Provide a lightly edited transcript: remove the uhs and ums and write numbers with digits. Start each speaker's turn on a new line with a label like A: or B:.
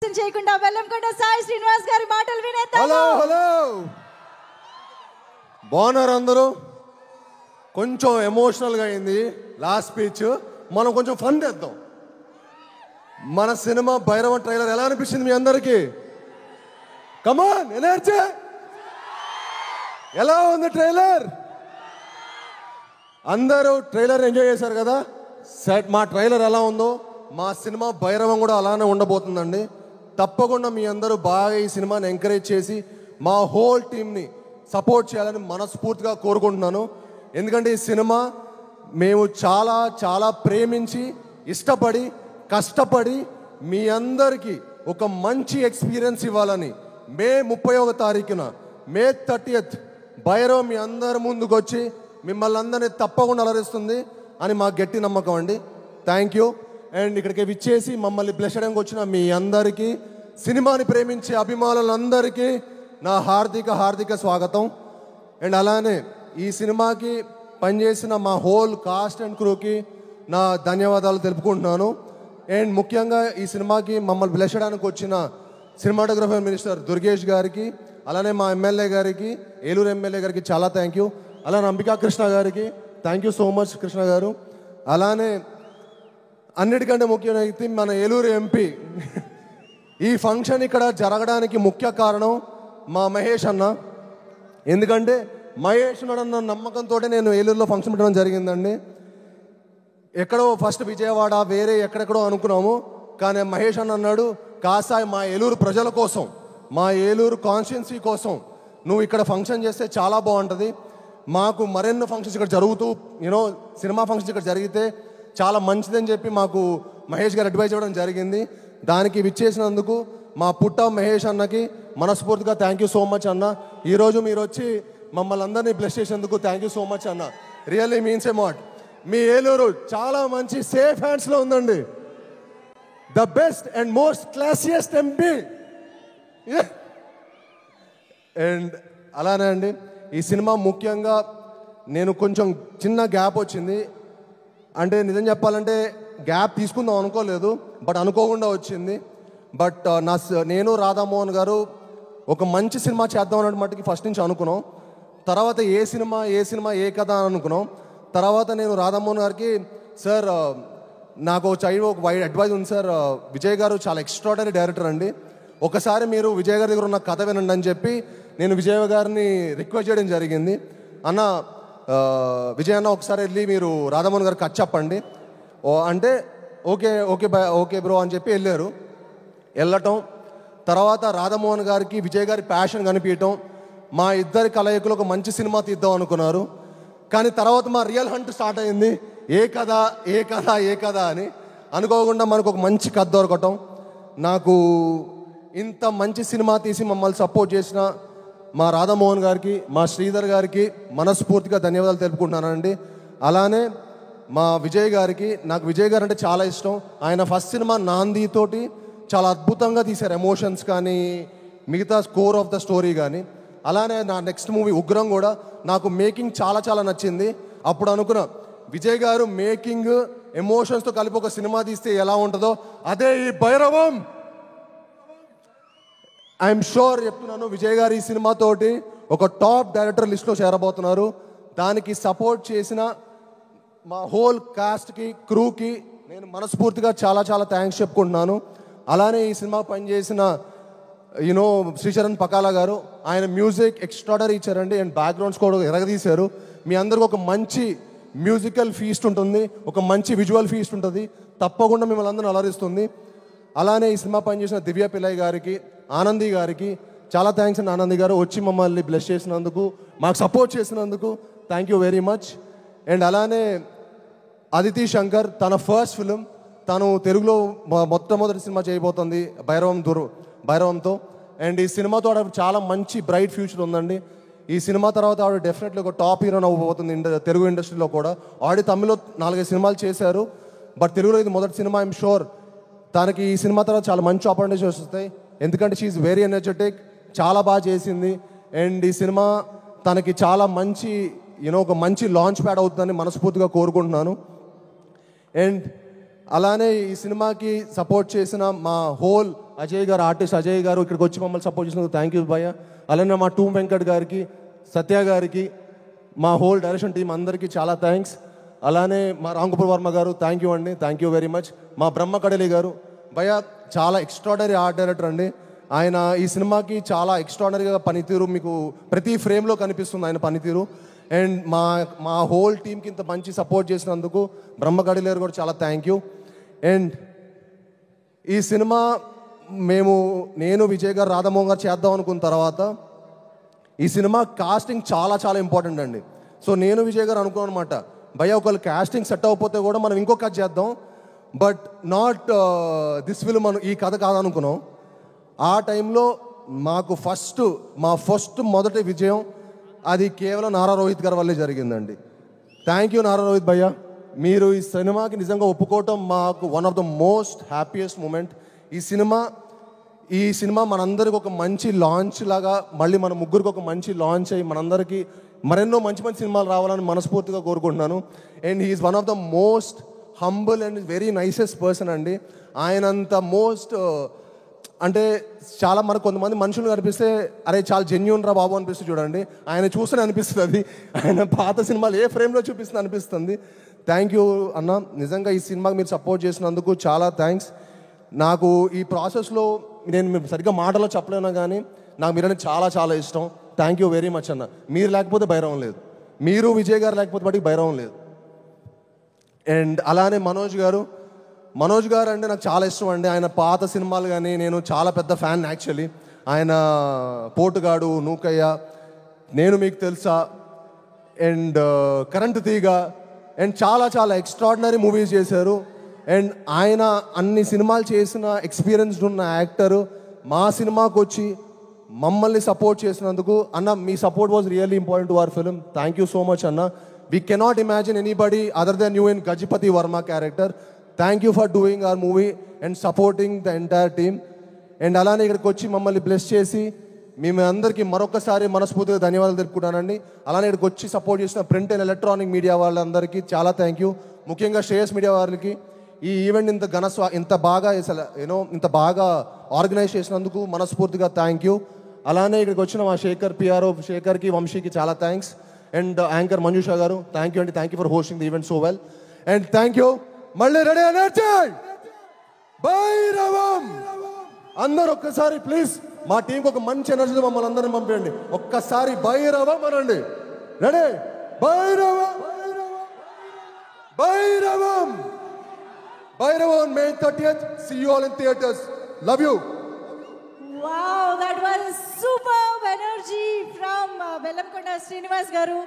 A: చేయకుండా వెల్లంకొండ సాయి శ్రీనివాస్ గారి మాటలు వినేద్దాం.
B: హలో హలో, బాగున్నారు అందరూ? కొంచెం ఎమోషనల్గా అయింది లాస్ట్ స్పీచ్. మనం కొంచెం ఫన్ చేద్దాం. మన సినిమా భైరవ ట్రైలర్ ఎలా అనిపించింది మీ అందరికీ? కమాన్ ఎనర్జీ! ఎలా ఉంది ట్రైలర్? అందరూ ట్రైలర్ ఎంజాయ్ చేశారు కదా? సెట్ మా ట్రైలర్ ఎలా ఉందో మా సినిమా భైరవం కూడా అలానే ఉండబోతుందండి. తప్పకుండా మీ అందరూ బాగా ఈ సినిమాని ఎంకరేజ్ చేసి మా హోల్ టీమ్ని సపోర్ట్ చేయాలని మనస్ఫూర్తిగా కోరుకుంటున్నాను. ఎందుకంటే ఈ సినిమా మేము చాలా చాలా ప్రేమించి ఇష్టపడి కష్టపడి మీ అందరికీ ఒక మంచి ఎక్స్పీరియన్స్ ఇవ్వాలని మే 31వ తారీఖున మే 30th భైరవ్ మీ అందరి ముందుకు వచ్చి మిమ్మల్ని అందరినీ తప్పకుండా అలరిస్తుంది అని మా గట్టి నమ్మకం అండి. Thank you. అండ్ ఇక్కడికి విచ్చేసి మమ్మల్ని బ్లెస్ చేయడానికి వచ్చిన మీ అందరికీ, సినిమాని ప్రేమించే అభిమానులందరికీ నా హార్దిక స్వాగతం. అండ్ అలానే ఈ సినిమాకి పనిచేసిన మా హోల్ కాస్ట్ అండ్ క్రూకి నా ధన్యవాదాలు తెలుపుకుంటున్నాను. అండ్ ముఖ్యంగా ఈ సినిమాకి మమ్మల్ని బ్లెస్ చేయడానికి వచ్చిన సినిమాటోగ్రఫర్ మినిస్టర్ దుర్గేష్ గారికి, అలానే మా ఎమ్మెల్యే గారికి, ఏలూరు ఎమ్మెల్యే గారికి చాలా థ్యాంక్ యూ. అలానే అంబికా కృష్ణ గారికి thank you so much Krishna గారు. అలానే అన్నిటికంటే ముఖ్యమైన వ్యక్తి మన ఏలూరు ఎంపీ. ఈ ఫంక్షన్ ఇక్కడ జరగడానికి ముఖ్య కారణం మా మహేష్ అన్న. ఎందుకంటే మహేష్ అన్న నమ్మకంతో నేను ఏలూరులో ఫంక్షన్ పెట్టడం జరిగిందండి. ఎక్కడో ఫస్ట్ విజయవాడ వేరే ఎక్కడెక్కడో అనుకున్నాము, కానీ మహేష్ అన్న అన్నాడు, కాసాయి మా ఏలూరు ప్రజల కోసం, మా ఏలూరు కాన్స్టిట్యున్సీ కోసం నువ్వు ఇక్కడ ఫంక్షన్ చేస్తే చాలా బాగుంటుంది. మాకు మరెన్నో ఫంక్షన్స్ ఇక్కడ జరుగుతూ సినిమా ఫంక్షన్స్ ఇక్కడ జరిగితే చాలా మంచిదని చెప్పి మాకు మహేష్ గారు అడ్వైజ్ ఇవ్వడం జరిగింది. దానికి విచ్చేసినందుకు మా పుట్ట మహేష్ అన్నకి మనస్ఫూర్తిగా థ్యాంక్ యూ సో మచ్ అన్న. ఈరోజు మీరు వచ్చి మమ్మల్ని అందరినీ బ్లెస్ చేసేందుకు థ్యాంక్ యూ సో మచ్ అన్న. Really means a mat. మీ ఏలూరు చాలా మంచి సేఫ్ హ్యాండ్స్లో ఉందండి. The best and most classiest MP. And అలానే అండి ఈ సినిమా ముఖ్యంగా నేను కొంచెం చిన్న గ్యాప్ వచ్చింది. అంటే నిజం చెప్పాలంటే గ్యాప్ తీసుకుందాం అనుకోలేదు, బట్ అనుకోకుండా వచ్చింది. బట్ నేను రాధామోహన్ గారు ఒక మంచి సినిమా చేద్దాం అన్నట్టు మట్టుకి ఫస్ట్ నుంచి అనుకున్నాం. తర్వాత ఏ సినిమా ఏ కథ అని అనుకున్నాం. తర్వాత నేను రాధామోహన్ గారికి, సార్ నాకు ఒక వైడ్ అడ్వైజ్ ఉంది సార్, విజయ్ గారు చాలా ఎక్స్ట్రాడనరీ డైరెక్టర్ అండి, ఒకసారి మీరు విజయ్ గారి దగ్గర ఉన్న కథ వినండి అని చెప్పి నేను విజయ్ గారిని రిక్వెస్ట్ చేయడం జరిగింది. అన్న విజయ్ అన్న ఒకసారి వెళ్ళి మీరు రాధామోహన్ గారికి కథ చెప్పండి అంటే ఓకే బ్రో అని చెప్పి వెళ్ళటం. తర్వాత రాధామోహన్ గారికి విజయ్ గారి ప్యాషన్ కనిపించటం, మా ఇద్దరి కలయికలు ఒక మంచి సినిమా తీద్దాం అనుకున్నారు. కానీ తర్వాత మా రియల్ హంట్ స్టార్ట్ అయింది. ఏ కథ అని అనుకోకుండా మనకు ఒక మంచి కథ దొరకటం. నాకు ఇంత మంచి సినిమా తీసి మమ్మల్ని సపోర్ట్ చేసిన మా రాధామోహన్ గారికి, మా శ్రీధర్ గారికి మనస్ఫూర్తిగా ధన్యవాదాలు తెలుపుకుంటున్నానండి. అలానే మా విజయ్ గారికి, నాకు విజయ్ గారు అంటే చాలా ఇష్టం. ఆయన ఫస్ట్ సినిమా నాంది తోటి చాలా అద్భుతంగా తీశారు, ఎమోషన్స్ కానీ మిగతా స్కోర్ ఆఫ్ ద స్టోరీ కానీ. అలానే నా నెక్స్ట్ మూవీ ఉగ్రం కూడా నాకు మేకింగ్ చాలా చాలా నచ్చింది. అప్పుడు అనుకున్నా విజయ్ గారు మేకింగ్ ఎమోషన్స్తో కలిపి ఒక సినిమా తీస్తే ఎలా ఉంటుందో అదే ఈ భైరవం. ఐఎమ్ షూర్ చెప్తున్నాను, విజయ్ గారు ఈ సినిమాతోటి ఒక టాప్ డైరెక్టర్ లిస్ట్లో చేరబోతున్నారు. దానికి సపోర్ట్ చేసిన మా హోల్ కాస్ట్కి క్రూకి నేను మనస్ఫూర్తిగా చాలా చాలా థ్యాంక్స్ చెప్పుకుంటున్నాను. అలానే ఈ సినిమా పనిచేసిన శ్రీచరణ్ పకాలా గారు, ఆయన మ్యూజిక్ ఎక్స్ట్రాడనరీ ఇచ్చారండి. అండ్ బ్యాక్గ్రౌండ్ స్కోర్ ఎరగదీశారు. మీ అందరికి ఒక మంచి మ్యూజికల్ ఫీస్ట్ ఉంటుంది, ఒక మంచి విజువల్ ఫీస్ట్ ఉంటుంది, తప్పకుండా మిమ్మల్ని అందరిని అలరిస్తుంది. అలానే ఈ సినిమా పనిచేసిన దివ్య పిల్లయ్య గారికి, ఆనంది గారికి చాలా థ్యాంక్స్ అండి. ఆనంది గారు వచ్చి మమ్మల్ని బ్లెస్ చేసినందుకు, మాకు సపోర్ట్ చేసినందుకు thank you very much. And అలానే అదితి శంకర్, తన ఫస్ట్ ఫిలిం, తను తెలుగులో మొట్టమొదటి సినిమా చేయబోతుంది భైరవంతో. అండ్ ఈ సినిమాతో ఆవిడ చాలా మంచి బ్రైట్ ఫ్యూచర్ ఉందండి. ఈ సినిమా తర్వాత ఆవిడ డెఫినెట్లీ ఒక టాప్ హీరోయిన్ అవ్వబోతుంది తెలుగు ఇండస్ట్రీలో కూడా. ఆల్రెడీ తమిళ్లో 4-5 సినిమాలు చేశారు, బట్ తెలుగులో ఇది మొదటి సినిమా. ఐఎమ్ షూర్ తనకి ఈ సినిమా తర్వాత చాలా మంచి ఆపర్చునిటీస్ వస్తాయి. ఎందుకంటే షీఈ్ వెరీ ఎనర్జెటిక్, చాలా బాగా చేసింది. అండ్ ఈ సినిమా తనకి చాలా మంచి ఒక మంచి లాంచ్ ప్యాడ్ అవుతుందని మనస్ఫూర్తిగా కోరుకుంటున్నాను. అండ్ అలానే ఈ సినిమాకి సపోర్ట్ చేసిన మా హోల్ అజయ్ గారు, ఆర్టిస్ట్ అజయ్ గారు ఇక్కడికి వచ్చి మమ్మల్ని సపోర్ట్ చేసినందుకు థ్యాంక్ యూ భయ్య. అలానే మా టూమ్ వెంకట్ గారికి, సత్య గారికి, మా హోల్ డైరెక్షన్ టీం అందరికీ చాలా థ్యాంక్స్. అలానే మా రాంగోపాల్ వర్మ గారు థ్యాంక్ యూ అండి, థ్యాంక్ యూ వెరీ మచ్. మా బ్రహ్మ కడలి గారు భయ్య చాలా ఎక్స్ట్రాడనరీ ఆర్ట్ డైరెక్టర్ అండి. ఆయన ఈ సినిమాకి చాలా ఎక్స్ట్రాడనరీగా పనితీరు మీకు ప్రతి ఫ్రేమ్లో కనిపిస్తుంది ఆయన పనితీరు. అండ్ మా హోల్ టీంకి ఇంత మంచి సపోర్ట్ చేసినందుకు బ్రహ్మ కడలేరు కూడా చాలా థ్యాంక్ యూ. అండ్ ఈ సినిమా నేను విజయ్ గారు, రాధామోహన్ గారు చేద్దాం అనుకున్న తర్వాత ఈ సినిమా కాస్టింగ్ చాలా చాలా ఇంపార్టెంట్ అండి. సో నేను విజయ్ గారు అనుకున్నాను అనమాట, భయ్య ఒకళ్ళు కాస్టింగ్ సెట్ అవ్వకపోతే కూడా మనం ఇంకో కథ చేద్దాం, బట్ నాట్ దిస్ ఫిల్మ్ ఈ కథ కాదనుకున్నాం. ఆ టైంలో మాకు మా మొదటి విజయం అది కేవలం నారా రోహిత్ గారి వల్లే జరిగిందండి. థ్యాంక్ యూ నారా రోహిత్ భయ్య. మీరు ఈ సినిమాకి నిజంగా ఒప్పుకోవటం మాకు one of the most happiest moment. ఈ సినిమా మనందరికి ఒక మంచి లాంచ్ లాగా, మళ్ళీ మన ముగ్గురికి ఒక మంచి లాంచ్ అయ్యి మనందరికీ మరెన్నో మంచి మంచి సినిమాలు రావాలని మనస్ఫూర్తిగా కోరుకుంటున్నాను. And he is one of the most humble and very nicest person అండి. ఆయనంత అంటే చాలా మనకు కొంతమంది మనుషులు కనిపిస్తే అరే చాలా జెన్యూన్ రా బాబు అనిపిస్తుంది చూడండి, ఆయన చూస్తూనే అనిపిస్తుంది. అది ఆయన పాత సినిమాలు ఏ ఫ్రేమ్లో చూపిస్తుంది అనిపిస్తుంది. థ్యాంక్ యూ అన్న, నిజంగా ఈ సినిమాకి మీరు సపోర్ట్ చేసినందుకు చాలా థ్యాంక్స్. నాకు ఈ ప్రాసెస్లో నేను సరిగ్గా మాటలో చెప్పలేను కానీ నాకు మీరంటే చాలా చాలా ఇష్టం. థ్యాంక్ యూ వెరీ మచ్ అన్న. మీరు లేకపోతే భైరవం లేదు, మీరు విజయ్ గారు లేకపోతే వాటికి భైరవం లేదు. అండ్ అలానే మనోజ్ గారు అంటే నాకు చాలా ఇష్టం అండి. ఆయన పాత సినిమాలు కానీ నేను చాలా పెద్ద ఫ్యాన్ యాక్చువల్లీ. ఆయన పోటుగాడు, నూకయ్య, నేను మీకు తెలుసా, అండ్ కరెంటు తీగ, అండ్ చాలా చాలా ఎక్స్ట్రాడినరీ మూవీస్ చేశారు. అండ్ ఆయన అన్ని సినిమాలు చేసిన ఎక్స్పీరియన్స్డ్ ఉన్న యాక్టరు మా సినిమాకి వచ్చి మమ్మల్ని సపోర్ట్ చేసినందుకు అన్న, మీ support was really important to our film. Thank you so much అన్న. We cannot imagine anybody other than you in Gajapathi Varma character. Thank you for doing our movie and supporting the entire team. And అలానే ఇక్కడికి వచ్చి మమ్మల్ని bless చేసి మేము అందరికీ మరొకసారి మనస్ఫూర్తిగా ధన్యవాదాలు తెలుపుకుంటానండి. అలానే ఇక్కడికి వచ్చి సపోర్ట్ చేసిన ప్రింట్ అండ్ ఎలక్ట్రానిక్ మీడియా వాళ్ళందరికీ చాలా థ్యాంక్ యూ. ముఖ్యంగా శ్రేయస్ మీడియా వారికి ఈ ఈవెంట్ ఇంత బాగా ఆర్గనైజ్ చేసినందుకు మనస్ఫూర్తిగా థ్యాంక్ యూ. అలానే ఇక్కడికి వచ్చిన మా శేఖర్కి, వంశీకి చాలా థ్యాంక్స్. అండ్ యాంకర్ మంజుషా గారు థ్యాంక్ యూ అండి, thank you for hosting the event so well. And thank you. మళ్ళీ రెడీ ఎనర్జీ భైరవం అందరూ ఒక్కసారి ప్లీజ్ మా టీంకి ఒక మంచి ఎనర్జీ మమ్మల్ని అందరిని పంపేయండి. ఒక్కసారి భైరవం అనండి. Ready, Bhairavam Bhairavam Bhairavam May 30th. See you all in theaters. Love you.
A: Wow, that was superb energy from Bellamkonda Srinivas garu.